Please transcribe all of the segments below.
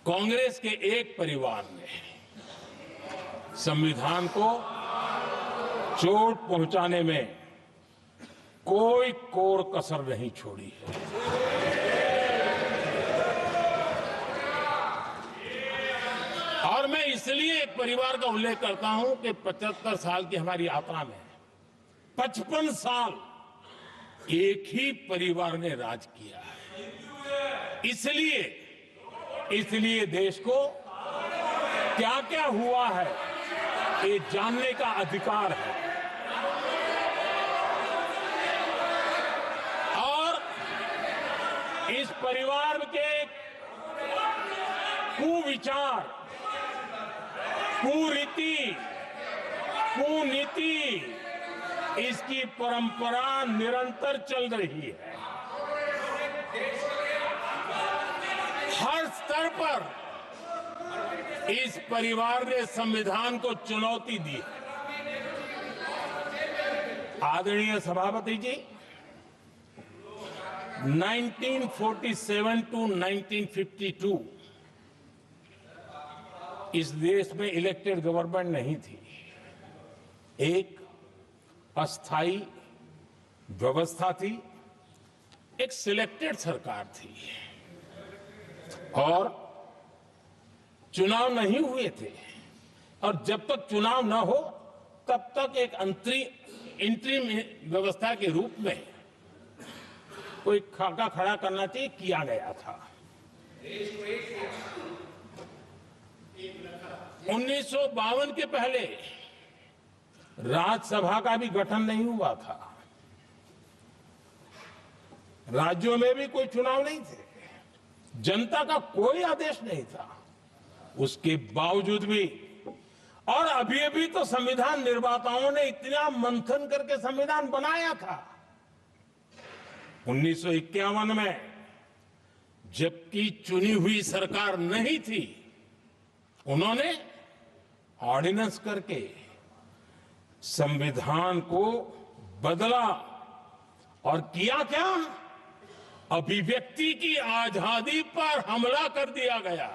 कांग्रेस के एक परिवार ने संविधान को चोट पहुंचाने में कोई कोर कसर नहीं छोड़ी है। और मैं इसलिए एक परिवार का उल्लेख करता हूं कि 75 साल की हमारी यात्रा में 55 साल एक ही परिवार ने राज किया है। इसलिए देश को क्या क्या हुआ है ये जानने का अधिकार है। और इस परिवार के कुविचार, कुरीति, कुनीति, इसकी परंपरा निरंतर चल रही है। हर स्तर पर इस परिवार ने संविधान को चुनौती दी। आदरणीय सभापति जी, 1947 टू 1952 इस देश में इलेक्टेड गवर्नमेंट नहीं थी। एक अस्थाई व्यवस्था थी, एक सिलेक्टेड सरकार थी और चुनाव नहीं हुए थे। और जब तक चुनाव न हो तब तक एक इंटरिम व्यवस्था के रूप में कोई खाका खड़ा करना चाहिए, किया गया था। 1952 के पहले राज्यसभा का भी गठन नहीं हुआ था, राज्यों में भी कोई चुनाव नहीं थे, जनता का कोई आदेश नहीं था। उसके बावजूद भी, और अभी तो संविधान निर्माताओं ने इतना मंथन करके संविधान बनाया था। 1951 में जबकि चुनी हुई सरकार नहीं थी, उन्होंने ऑर्डिनेंस करके संविधान को बदला और किया क्या? अभिव्यक्ति की आजादी पर हमला कर दिया गया।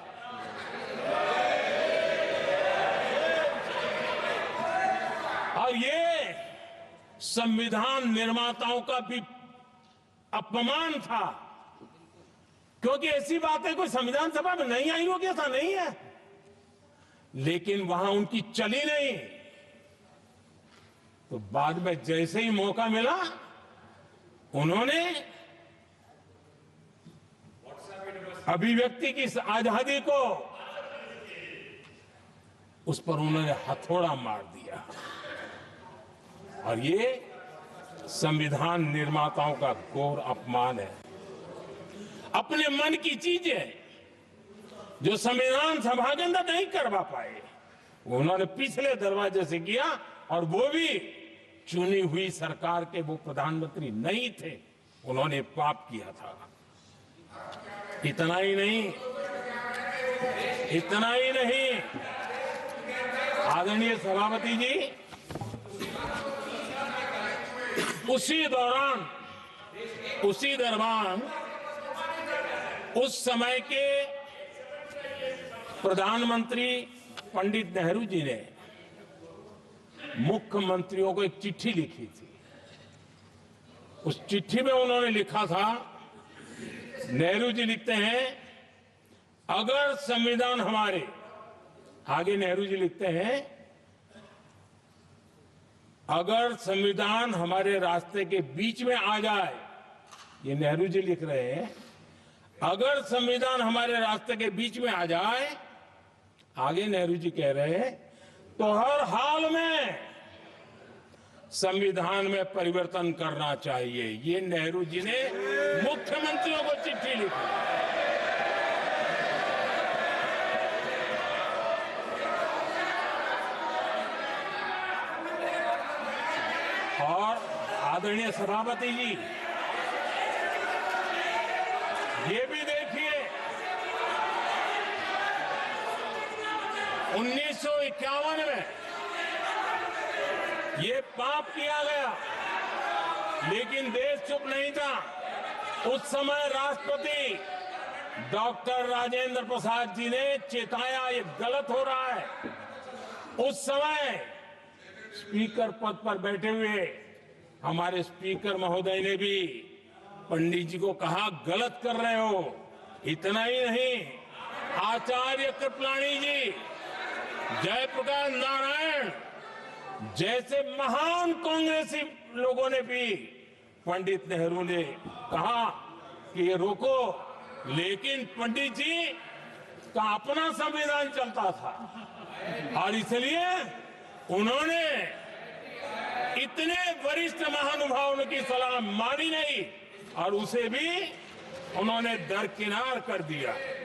और ये संविधान निर्माताओं का भी अपमान था, क्योंकि ऐसी बातें कोई संविधान सभा में नहीं आई होगी, ऐसा नहीं है, लेकिन वहां उनकी चली नहीं। तो बाद में जैसे ही मौका मिला, उन्होंने अभिव्यक्ति की आजादी को, उस पर उन्होंने हथौड़ा मार दिया। और ये संविधान निर्माताओं का घोर अपमान है। अपने मन की चीजें जो संविधान सभा के अंदर नहीं करवा पाए, उन्होंने पिछले दरवाजे से किया, और वो भी चुनी हुई सरकार के वो प्रधानमंत्री नहीं थे, उन्होंने पाप किया था। इतना ही नहीं, आदरणीय सभापति जी, उसी दौरान उस समय के प्रधानमंत्री पंडित नेहरू जी ने मुख्यमंत्रियों को एक चिट्ठी लिखी थी। उस चिट्ठी में उन्होंने लिखा था, नेहरू जी लिखते हैं, अगर संविधान हमारे, आगे नेहरू जी लिखते हैं, अगर संविधान हमारे रास्ते के बीच में आ जाए, ये नेहरू जी लिख रहे हैं, अगर संविधान हमारे रास्ते के बीच में आ जाए, आगे नेहरू जी कह रहे हैं, तो हर हाल में संविधान में परिवर्तन करना चाहिए। ये नेहरू जी ने मुख्यमंत्रियों को चिट्ठी लिखी। और आदरणीय सभापति जी, ये भी देखिए, 1951 में ये पाप किया गया, लेकिन देश चुप नहीं था। उस समय राष्ट्रपति डॉक्टर राजेंद्र प्रसाद जी ने चेताया ये गलत हो रहा है। उस समय स्पीकर पद पर बैठे हुए हमारे स्पीकर महोदय ने भी पंडित जी को कहा, गलत कर रहे हो। इतना ही नहीं, आचार्य कृपलानी जी, जयप्रकाश नारायण जैसे महान कांग्रेसी लोगों ने भी पंडित नेहरू ने कहा कि ये रोको, लेकिन पंडित जी का अपना संविधान चलता था और इसलिए उन्होंने इतने वरिष्ठ महानुभावों की सलाह मानी नहीं और उसे भी उन्होंने दरकिनार कर दिया।